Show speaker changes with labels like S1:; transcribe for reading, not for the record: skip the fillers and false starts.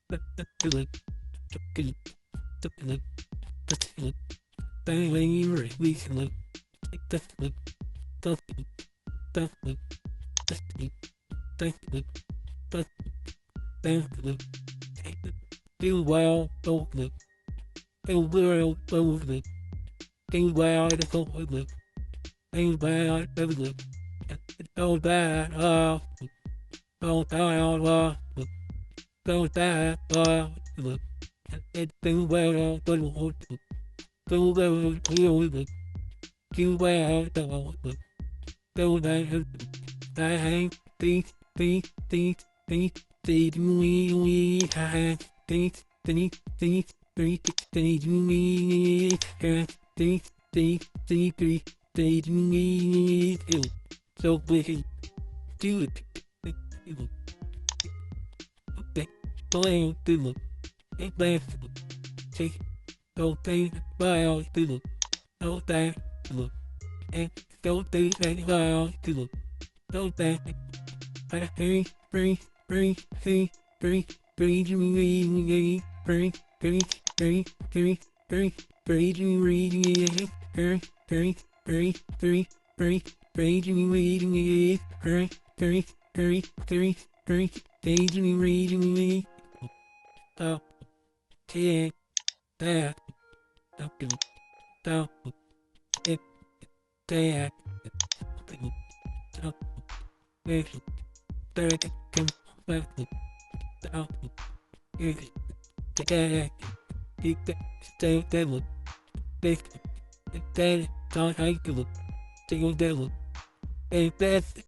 S1: Do well, don't look. Do well, don't look. Do well, don't look. Do well, don't look. Don't bad, don't down, look. Don't bad, look. Do well, don't look. Do well, don't look. Do well, don't look. Do well, I think, we have think, we so we can do it. Play to look, it lasts to look, take, don't think, while to look, no time to look, and don't think while to look, no time. Bring, bring, bring, bring, bring, bring, bring, bring, bring, bring, bring, bring, bring, reading, bring, bring, bring, bring, bring, bring, reading, bring, bring, bring, bring, bring, bring, reading, up, take that, up, down, it, that, up, it, that, come back, down, it, that, it, that, look, that, don't hide to look, take that look, and that's